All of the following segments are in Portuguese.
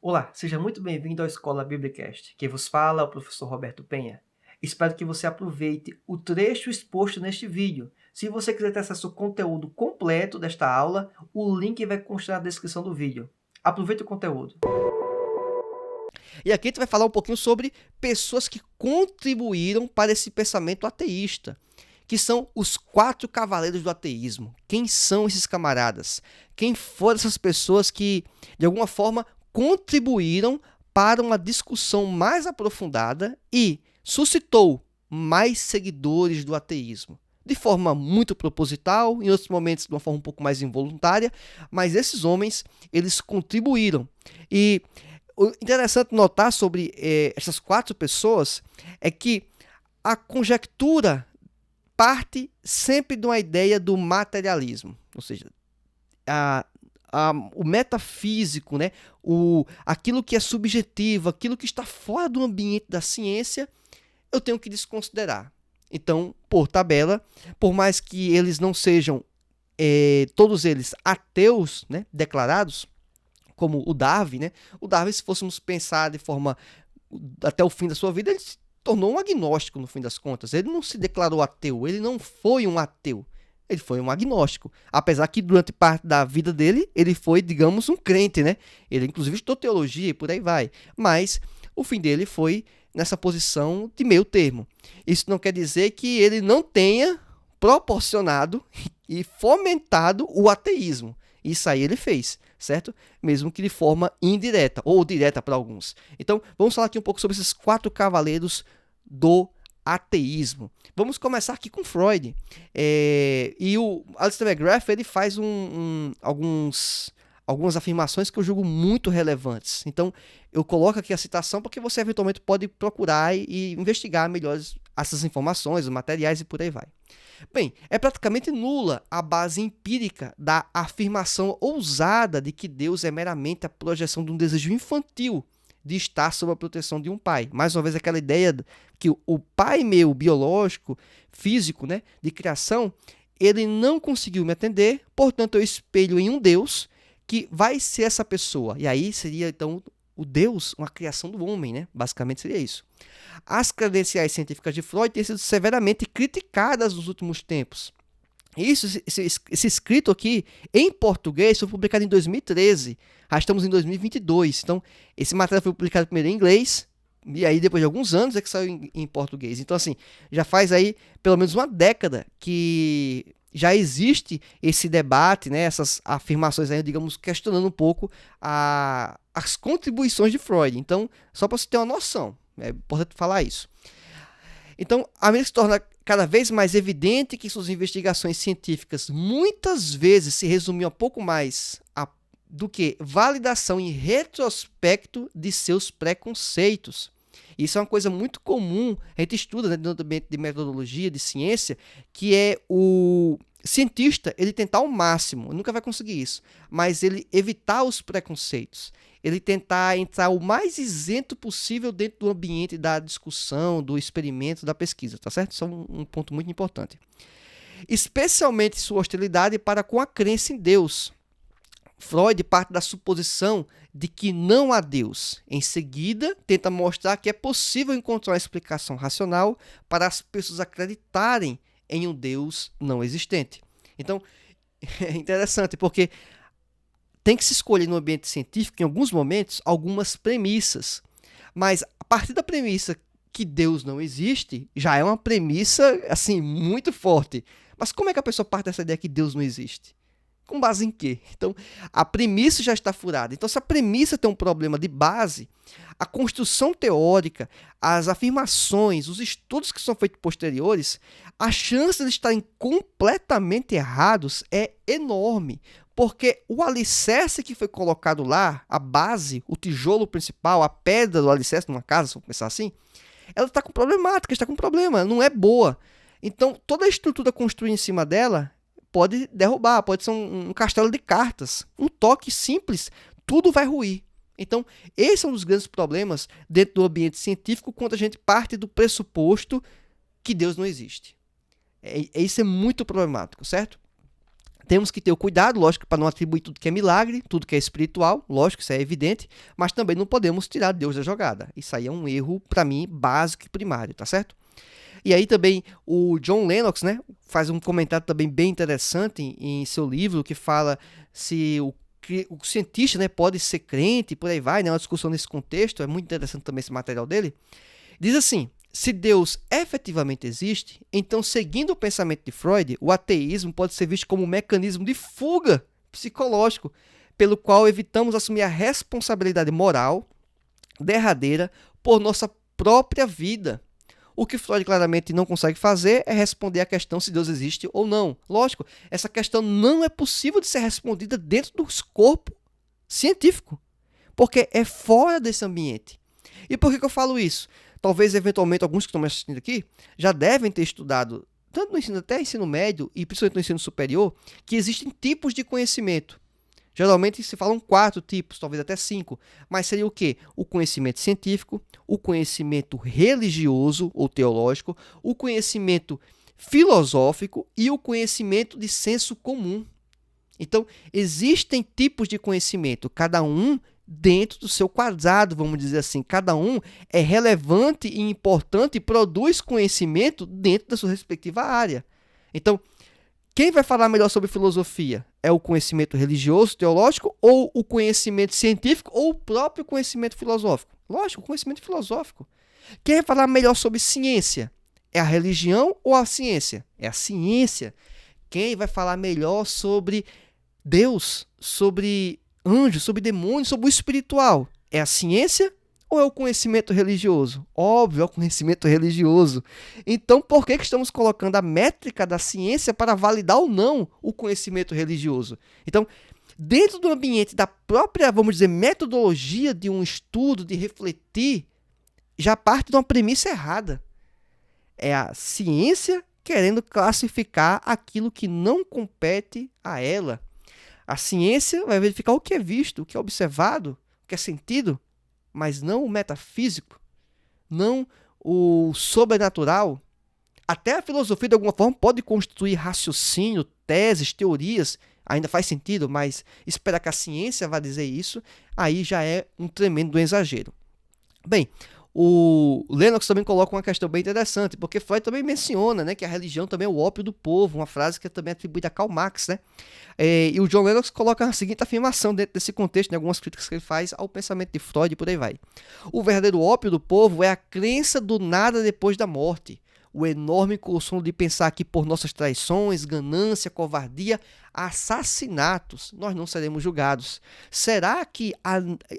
Olá, seja muito bem-vindo à Escola Biblicast. Quem vos fala é o professor Roberto Penha. Espero que você aproveite o trecho exposto neste vídeo. Se você quiser ter acesso ao conteúdo completo desta aula, o link vai constar na descrição do vídeo. Aproveite o conteúdo. E aqui a gente vai falar um pouquinho sobre pessoas que contribuíram para esse pensamento ateísta, que são os 4 cavaleiros do ateísmo. Quem são esses camaradas? Quem foram essas pessoas que, de alguma forma, contribuíram para uma discussão mais aprofundada e suscitou mais seguidores do ateísmo? De forma muito proposital, em outros momentos de uma forma um pouco mais involuntária, mas esses homens, eles contribuíram. E o interessante notar sobre essas 4 pessoas é que a conjectura parte sempre de uma ideia do materialismo, ou seja, o metafísico, né? Aquilo que é subjetivo, aquilo que está fora do ambiente da ciência, eu tenho que desconsiderar. Então, por tabela, por mais que eles não sejam todos eles ateus, né, declarados, como o Darwin, né? O Darwin, se fôssemos pensar de forma até o fim da sua vida, ele se tornou um agnóstico no fim das contas. Ele não se declarou ateu, ele não foi um ateu. Ele foi um agnóstico. Apesar que durante parte da vida dele, ele foi, digamos, um crente, né? Ele inclusive estudou teologia e por aí vai. Mas o fim dele foi nessa posição de meio termo. Isso não quer dizer que ele não tenha proporcionado e fomentado o ateísmo. Isso aí ele fez, certo? Mesmo que de forma indireta ou direta para alguns. Então, vamos falar aqui um pouco sobre esses 4 cavaleiros do ateísmo. Vamos começar aqui com Freud. E o Alistair McGrath, ele faz algumas afirmações que eu julgo muito relevantes. Então, eu coloco aqui a citação porque você eventualmente pode procurar e investigar melhor essas informações, os materiais e por aí vai. Bem, é praticamente nula a base empírica da afirmação ousada de que Deus é meramente a projeção de um desejo infantil de estar sob a proteção de um pai. Mais uma vez, aquela ideia que o pai meu, biológico, físico, né, de criação, ele não conseguiu me atender, portanto, eu espelho em um Deus que vai ser essa pessoa. E aí seria, então, o Deus, uma criação do homem, né? Basicamente seria isso. As credenciais científicas de Freud têm sido severamente criticadas nos últimos tempos. Esse escrito aqui, em português, foi publicado em 2013. Já estamos em 2022. Então, esse material foi publicado primeiro em inglês, e aí depois de alguns anos é que saiu em português. Então, assim, já faz aí pelo menos uma década que já existe esse debate, né, essas afirmações aí, digamos, questionando um pouco as contribuições de Freud. Então, só para você ter uma noção, é importante falar isso. Então, a medida que se torna cada vez mais evidente que suas investigações científicas muitas vezes se resumiam a pouco mais do que validação em retrospecto de seus preconceitos. Isso é uma coisa muito comum, a gente estuda, né, dentro do ambiente de metodologia, de ciência, que é o cientista ele tentar ao máximo, nunca vai conseguir isso, mas ele evitar os preconceitos, ele tentar entrar o mais isento possível dentro do ambiente da discussão, do experimento, da pesquisa, tá certo? Isso é um ponto muito importante. Especialmente sua hostilidade para com a crença em Deus. Freud parte da suposição de que não há Deus. Em seguida, tenta mostrar que é possível encontrar uma explicação racional para as pessoas acreditarem em um Deus não existente. Então, é interessante, porque tem que se escolher no ambiente científico, em alguns momentos, algumas premissas. Mas a partir da premissa que Deus não existe, já é uma premissa assim muito forte. Mas como é que a pessoa parte dessa ideia que Deus não existe? Com base em quê? Então, a premissa já está furada. Então, se a premissa tem um problema de base, a construção teórica, as afirmações, os estudos que são feitos posteriores, a chance de estarem completamente errados é enorme. Porque o alicerce que foi colocado lá, a base, o tijolo principal, a pedra do alicerce numa casa, vamos pensar assim, ela está com problemática, está com problema, não é boa. Então, toda a estrutura construída em cima dela pode derrubar, pode ser um castelo de cartas. Um toque simples, tudo vai ruir. Então, esse é um dos grandes problemas dentro do ambiente científico quando a gente parte do pressuposto que Deus não existe. Isso é muito problemático, certo? Temos que ter o cuidado, lógico, para não atribuir tudo que é milagre, tudo que é espiritual, lógico, isso é evidente, mas também não podemos tirar Deus da jogada. Isso aí é um erro, para mim, básico e primário, tá certo? E aí também o John Lennox, né, faz um comentário também bem interessante em seu livro, que fala se o cientista, né, pode ser crente, por aí vai, né, uma discussão nesse contexto, é muito interessante também esse material dele. Diz assim: se Deus efetivamente existe, então, seguindo o pensamento de Freud, o ateísmo pode ser visto como um mecanismo de fuga psicológico, pelo qual evitamos assumir a responsabilidade moral derradeira por nossa própria vida. O que Freud claramente não consegue fazer é responder à questão se Deus existe ou não. Lógico, essa questão não é possível de ser respondida dentro do escopo científico, porque é fora desse ambiente. E por que eu falo isso? Talvez, eventualmente, alguns que estão me assistindo aqui já devem ter estudado, tanto no ensino até ensino médio e principalmente no ensino superior, que existem tipos de conhecimento. Geralmente se falam 4 tipos, talvez até 5, mas seria o quê? O conhecimento científico, o conhecimento religioso ou teológico, o conhecimento filosófico e o conhecimento de senso comum. Então, existem tipos de conhecimento, cada um dentro do seu quadrado, vamos dizer assim. Cada um é relevante e importante e produz conhecimento dentro da sua respectiva área. Então, quem vai falar melhor sobre filosofia? É o conhecimento religioso, teológico, ou o conhecimento científico, ou o próprio conhecimento filosófico? Lógico, o conhecimento filosófico. Quem vai falar melhor sobre ciência? É a religião ou a ciência? É a ciência. Quem vai falar melhor sobre Deus, sobre anjos, sobre demônios, sobre o espiritual? É a ciência ou é o conhecimento religioso? Óbvio, é o conhecimento religioso. Então, por que estamos colocando a métrica da ciência para validar ou não o conhecimento religioso? Então, dentro do ambiente da própria, vamos dizer, metodologia de um estudo, de refletir, já parte de uma premissa errada. É a ciência querendo classificar aquilo que não compete a ela. A ciência vai verificar o que é visto, o que é observado, o que é sentido, mas não o metafísico, não o sobrenatural. Até a filosofia, de alguma forma, pode constituir raciocínio, teses, teorias, ainda faz sentido, mas esperar que a ciência vá dizer isso, aí já é um tremendo exagero. Bem, o Lennox também coloca uma questão bem interessante, porque Freud também menciona, né, que a religião também é o ópio do povo, uma frase que é também atribuída a Karl Marx, né? E o John Lennox coloca a seguinte afirmação dentro desse contexto, em algumas críticas que ele faz ao pensamento de Freud e por aí vai. O verdadeiro ópio do povo é a crença do nada depois da morte, o enorme consolo de pensar que por nossas traições, ganância, covardia, assassinatos, nós não seremos julgados. Será que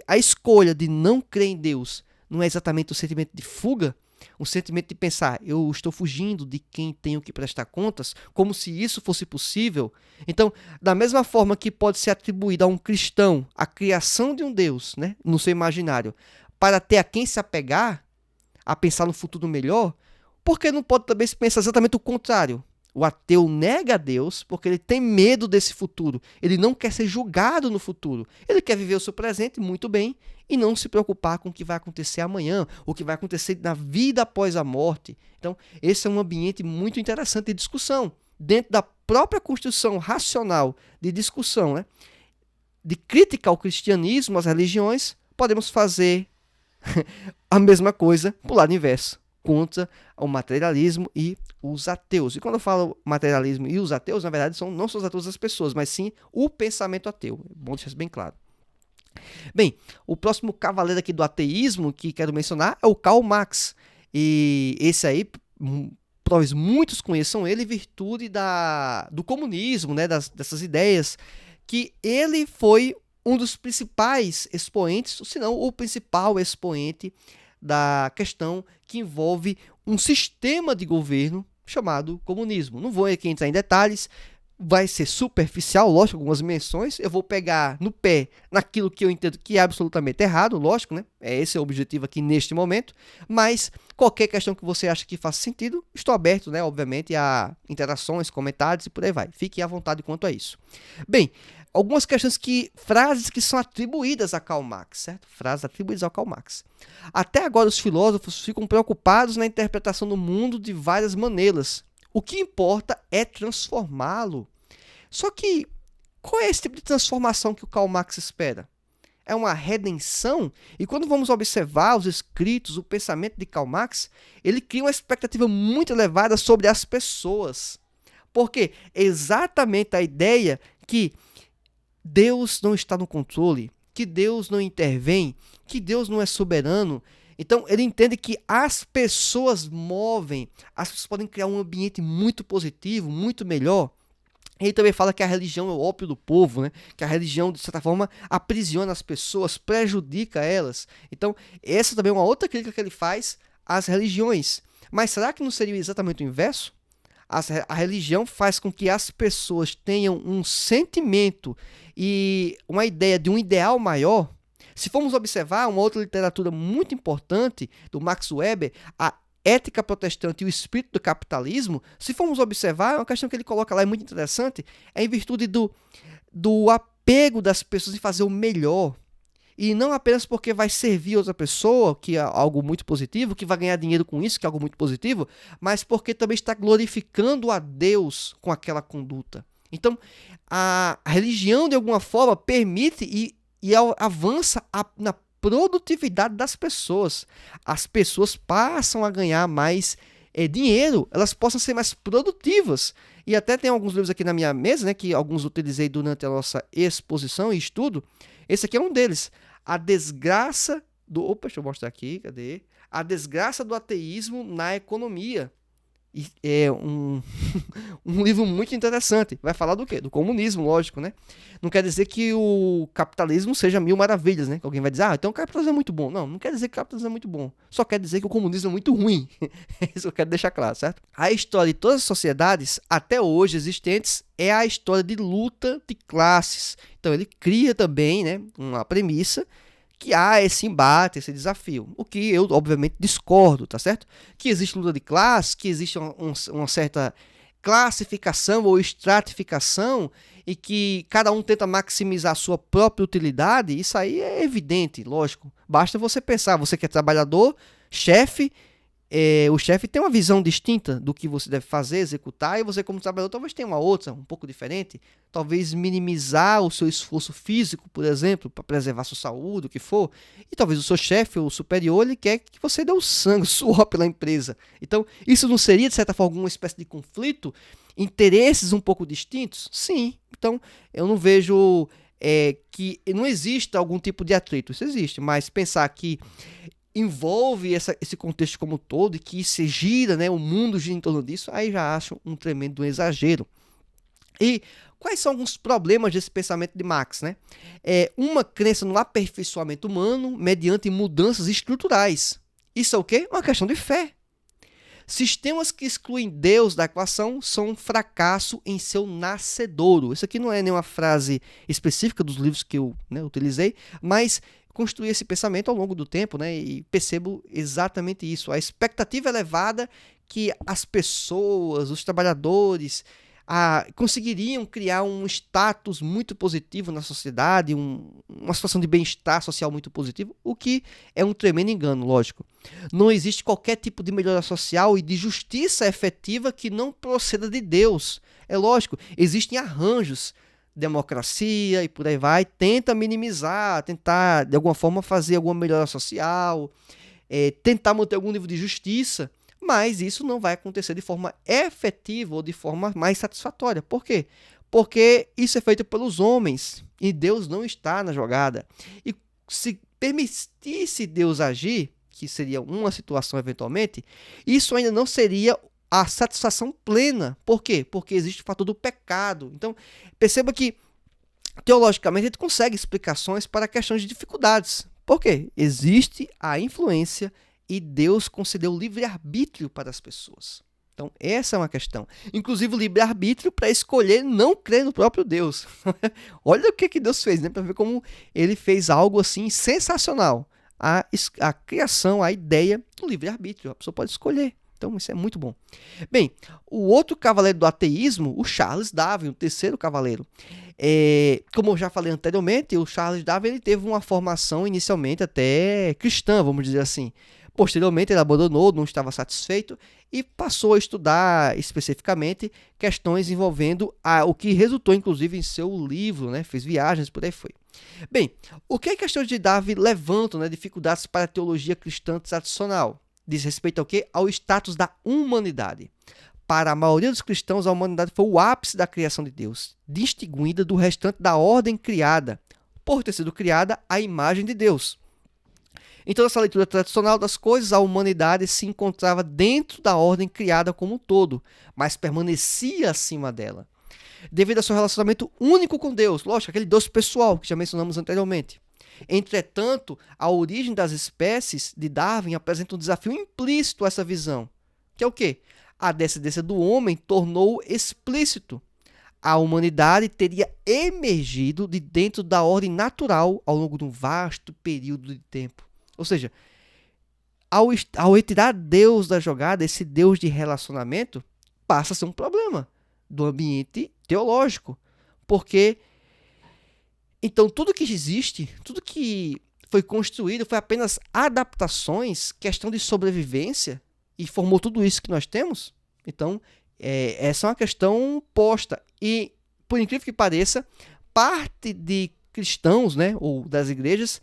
a escolha de não crer em Deus não é exatamente o sentimento de fuga? Um sentimento de pensar, eu estou fugindo de quem tenho que prestar contas, como se isso fosse possível? Então, da mesma forma que pode ser atribuída a um cristão a criação de um Deus, né, no seu imaginário, para ter a quem se apegar, a pensar no futuro melhor, por que não pode também se pensar exatamente o contrário? O ateu nega a Deus porque ele tem medo desse futuro. Ele não quer ser julgado no futuro. Ele quer viver o seu presente muito bem e não se preocupar com o que vai acontecer amanhã, o que vai acontecer na vida após a morte. Então, esse é um ambiente muito interessante de discussão. Dentro da própria construção racional de discussão, né, de crítica ao cristianismo, às religiões, podemos fazer a mesma coisa para o lado inverso, contra o materialismo e os ateus. E quando eu falo materialismo e os ateus, na verdade, não são os ateus das pessoas, mas sim o pensamento ateu. É bom deixar isso bem claro. Bem, o próximo cavaleiro aqui do ateísmo que quero mencionar é o Karl Marx. E esse aí, talvez muitos conheçam ele em virtude do comunismo, né, dessas ideias, que ele foi um dos principais expoentes, se não o principal expoente da questão que envolve um sistema de governo chamado comunismo. Não vou aqui entrar em detalhes, vai ser superficial, lógico, algumas menções. Eu vou pegar no pé naquilo que eu entendo que é absolutamente errado, lógico, né? Esse é o objetivo aqui neste momento. Mas qualquer questão que você acha que faça sentido, estou aberto, né? Obviamente, a interações, comentários e por aí vai. Fique à vontade quanto a isso. Bem, algumas questões frases que são atribuídas a Karl Marx, certo? Frases atribuídas ao Karl Marx. Até agora os filósofos ficam preocupados na interpretação do mundo de várias maneiras. O que importa é transformá-lo. Só que, qual é esse tipo de transformação que o Karl Marx espera? É uma redenção? E quando vamos observar os escritos, o pensamento de Karl Marx, ele cria uma expectativa muito elevada sobre as pessoas. Porque exatamente a ideia que Deus não está no controle, que Deus não intervém, que Deus não é soberano. Então, ele entende que as pessoas movem, as pessoas podem criar um ambiente muito positivo, muito melhor. Ele também fala que a religião é o ópio do povo, né? Que a religião, de certa forma, aprisiona as pessoas, prejudica elas. Então, essa também é uma outra crítica que ele faz às religiões. Mas será que não seria exatamente o inverso? A religião faz com que as pessoas tenham um sentimento e uma ideia de um ideal maior. Se formos observar uma outra literatura muito importante do Max Weber, a Ética Protestante e o Espírito do Capitalismo, se formos observar, é uma questão que ele coloca lá, é muito interessante, é em virtude do apego das pessoas em fazer o melhor. E não apenas porque vai servir outra pessoa, que é algo muito positivo, que vai ganhar dinheiro com isso, que é algo muito positivo, mas porque também está glorificando a Deus com aquela conduta. Então, a religião, de alguma forma, permite e avança na produtividade das pessoas. As pessoas passam a ganhar mais dinheiro, elas possam ser mais produtivas. E até tem alguns livros aqui na minha mesa, né, que alguns utilizei durante a nossa exposição e estudo. Esse aqui é um deles. A desgraça do... Opa, deixa eu mostrar aqui, cadê? A desgraça do ateísmo na economia. E é um livro muito interessante. Vai falar do quê? Do comunismo, lógico, né? Não quer dizer que o capitalismo seja mil maravilhas, né? Que alguém vai dizer, então o capitalismo é muito bom. Não quer dizer que o capitalismo é muito bom. Só quer dizer que o comunismo é muito ruim. Isso eu quero deixar claro, certo? A história de todas as sociedades, até hoje existentes, é a história de luta de classes. Então ele cria também, né, uma premissa que há esse embate, esse desafio. O que eu, obviamente, discordo, tá certo? Que existe luta de classe, que existe uma certa classificação ou estratificação e que cada um tenta maximizar a sua própria utilidade, isso aí é evidente, lógico. Basta você pensar, você que é trabalhador, chefe, o chefe tem uma visão distinta do que você deve fazer, executar, e você como trabalhador talvez tenha uma outra, um pouco diferente. Talvez minimizar o seu esforço físico, por exemplo, para preservar sua saúde, o que for. E talvez o seu chefe ou superior, ele quer que você dê o sangue, o suor pela empresa. Então, isso não seria, de certa forma, uma espécie de conflito? Interesses um pouco distintos? Sim. Então, eu não vejo que não exista algum tipo de atrito. Isso existe, mas pensar que envolve esse contexto como um todo e que se gira, né, o mundo gira em torno disso, aí já acho um tremendo exagero. E quais são alguns problemas desse pensamento de Marx, né? Uma crença no aperfeiçoamento humano mediante mudanças estruturais. Isso é o quê? Uma questão de fé. Sistemas que excluem Deus da equação são um fracasso em seu nascedouro. Isso aqui não é nenhuma frase específica dos livros que eu utilizei, mas construí esse pensamento ao longo do tempo, né, e percebo exatamente isso. A expectativa elevada que as pessoas, os trabalhadores, conseguiriam criar um status muito positivo na sociedade, uma situação de bem-estar social muito positivo, o que é um tremendo engano, lógico. Não existe qualquer tipo de melhoria social e de justiça efetiva que não proceda de Deus. É lógico, existem arranjos, democracia e por aí vai, tenta minimizar, tentar de alguma forma fazer alguma melhora social, tentar manter algum nível de justiça, mas isso não vai acontecer de forma efetiva ou de forma mais satisfatória. Por quê? Porque isso é feito pelos homens e Deus não está na jogada. E se permitisse Deus agir, que seria uma situação eventualmente, isso ainda não seria a satisfação plena. Por quê? Porque existe o fator do pecado. Então, perceba que, teologicamente, a gente consegue explicações para questões de dificuldades. Por quê? Existe a influência e Deus concedeu livre-arbítrio para as pessoas. Então, essa é uma questão. Inclusive, o livre-arbítrio para escolher não crer no próprio Deus. Olha o que Deus fez, né? Para ver como ele fez algo assim sensacional. A criação, a ideia do livre-arbítrio. A pessoa pode escolher. Então, isso é muito bom. Bem, o outro cavaleiro do ateísmo, o Charles Darwin, o terceiro cavaleiro. Como eu já falei anteriormente, o Charles Darwin ele teve uma formação inicialmente até cristã, vamos dizer assim. Posteriormente, ele abandonou, não estava satisfeito e passou a estudar especificamente questões envolvendo o que resultou, inclusive, em seu livro, né? Fez viagens, por aí foi. Bem, o que a questão de Darwin levanta, né, dificuldades para a teologia cristã tradicional? Diz respeito ao quê? Ao status da humanidade. Para a maioria dos cristãos, a humanidade foi o ápice da criação de Deus, distinguida do restante da ordem criada, por ter sido criada à imagem de Deus. Então, nessa leitura tradicional das coisas, a humanidade se encontrava dentro da ordem criada como um todo, mas permanecia acima dela, devido ao seu relacionamento único com Deus, lógico, aquele Deus pessoal que já mencionamos anteriormente. Entretanto, a origem das espécies de Darwin apresenta um desafio implícito a essa visão, que é o quê? A descendência do homem tornou explícito. A humanidade teria emergido de dentro da ordem natural ao longo de um vasto período de tempo. Ou seja, ao retirar Deus da jogada, esse Deus de relacionamento passa a ser um problema do ambiente teológico. Porque, então, tudo que existe, tudo que foi construído foi apenas adaptações, questão de sobrevivência, e formou tudo isso que nós temos. Então, essa é uma questão posta. E, por incrível que pareça, parte de cristãos, né, ou das igrejas,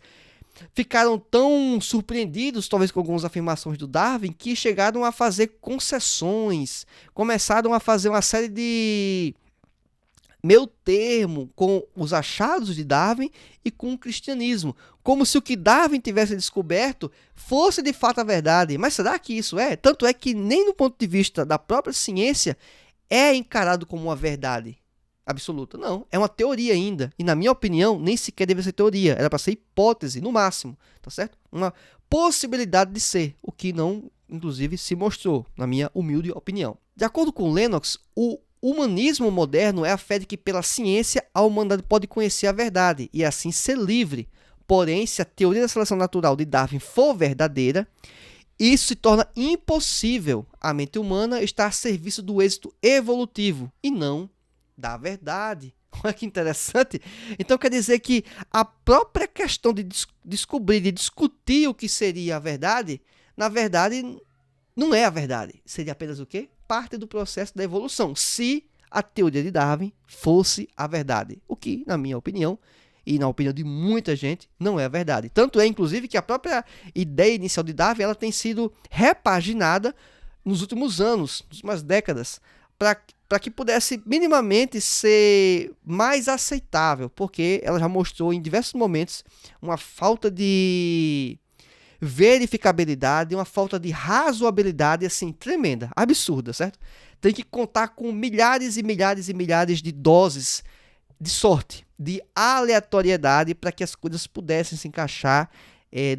ficaram tão surpreendidos, talvez com algumas afirmações do Darwin, que chegaram a fazer concessões, começaram a fazer uma série de meio termo com os achados de Darwin e com o cristianismo, como se o que Darwin tivesse descoberto fosse de fato a verdade. Mas será que isso é? Tanto é que nem no ponto de vista da própria ciência é encarado como uma verdade absoluta. Não, é uma teoria ainda. E na minha opinião, nem sequer deve ser teoria. Era para ser hipótese, no máximo. Tá certo? Uma possibilidade de ser, o que não, inclusive, se mostrou, na minha humilde opinião. De acordo com Lennox, o humanismo moderno é a fé de que pela ciência a humanidade pode conhecer a verdade e assim ser livre. Porém, se a teoria da seleção natural de Darwin for verdadeira, isso se torna impossível. A mente humana está a serviço do êxito evolutivo e não da verdade. Olha que interessante. Então quer dizer que a própria questão de descobrir, de discutir o que seria a verdade, na verdade, não é a verdade. Seria apenas o quê? Parte do processo da evolução, se a teoria de Darwin fosse a verdade. O que, na minha opinião, e na opinião de muita gente, não é a verdade. Tanto é, inclusive, que a própria ideia inicial de Darwin ela tem sido repaginada nos últimos anos, nas últimas décadas, para que pudesse minimamente ser mais aceitável, porque ela já mostrou em diversos momentos uma falta de verificabilidade, uma falta de razoabilidade assim tremenda, absurda, certo? Tem que contar com milhares e milhares e milhares de doses de sorte, de aleatoriedade para que as coisas pudessem se encaixar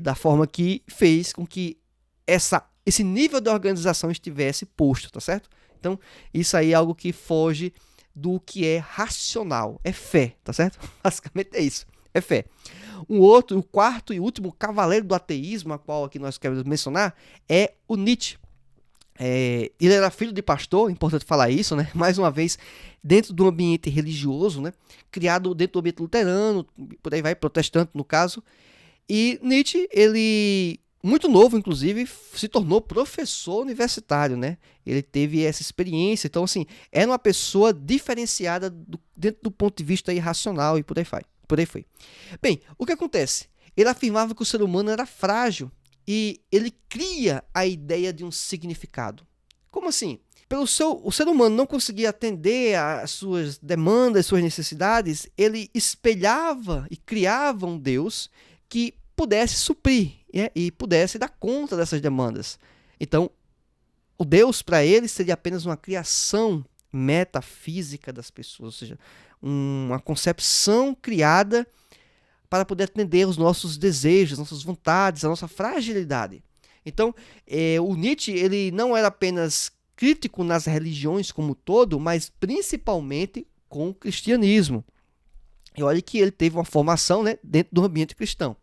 da forma que fez com que esse nível de organização estivesse posto, tá certo? Então, isso aí é algo que foge do que é racional, é fé, tá certo? Basicamente é isso, é fé. O quarto e último cavaleiro do ateísmo, a qual aqui nós queremos mencionar, é o Nietzsche. Ele era filho de pastor, importante falar isso, né? Mais uma vez, dentro do ambiente religioso, né? Criado dentro do ambiente luterano, por aí vai, protestante no caso. E Nietzsche, ele, muito novo inclusive, se tornou professor universitário, né? Ele teve essa experiência, então assim, era uma pessoa diferenciada dentro do ponto de vista racional e por aí foi. Bem, o que acontece? Ele afirmava que o ser humano era frágil e ele cria a ideia de um significado. Como assim? O ser humano não conseguia atender às suas demandas, suas necessidades, ele espelhava e criava um Deus que pudesse suprir e pudesse dar conta dessas demandas. Então, o Deus para ele seria apenas uma criação metafísica das pessoas, ou seja, uma concepção criada para poder atender os nossos desejos, nossas vontades, a nossa fragilidade. Então, o Nietzsche ele não era apenas crítico nas religiões como um todo, mas principalmente com o cristianismo. E olha que ele teve uma formação, né, dentro do ambiente cristão.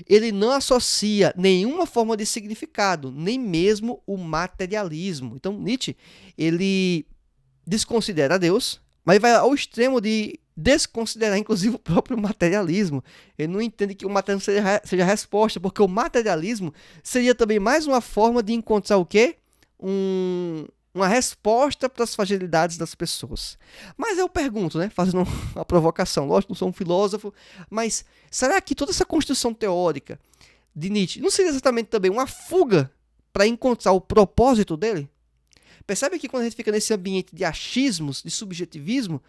Ele não associa nenhuma forma de significado, nem mesmo o materialismo. Então, Nietzsche ele desconsidera Deus, mas vai ao extremo de desconsiderar, inclusive, o próprio materialismo. Ele não entende que o materialismo seja a resposta, porque o materialismo seria também mais uma forma de encontrar o quê? Uma resposta para as fragilidades das pessoas. Mas eu pergunto, né, fazendo uma provocação, lógico, não sou um filósofo, mas será que toda essa construção teórica de Nietzsche não seria exatamente também uma fuga para encontrar o propósito dele? Percebe que quando a gente fica nesse ambiente de achismos, de subjetivismo,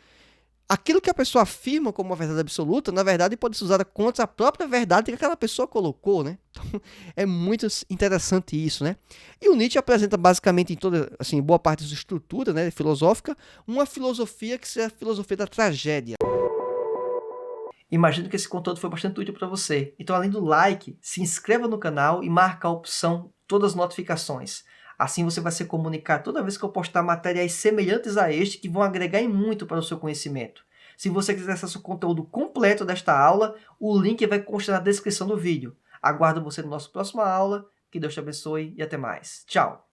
aquilo que a pessoa afirma como uma verdade absoluta, na verdade, pode ser usada contra a própria verdade que aquela pessoa colocou, né? Então, é muito interessante isso, né? E o Nietzsche apresenta basicamente em toda, assim, boa parte da sua estrutura, né, filosófica, uma filosofia que seja a filosofia da tragédia. Imagino que esse conteúdo foi bastante útil para você. Então, além do like, se inscreva no canal e marque a opção todas as notificações. Assim você vai ser comunicado toda vez que eu postar materiais semelhantes a este que vão agregar em muito para o seu conhecimento. Se você quiser acesso ao conteúdo completo desta aula, o link vai constar na descrição do vídeo. Aguardo você no nosso próxima aula. Que Deus te abençoe e até mais. Tchau!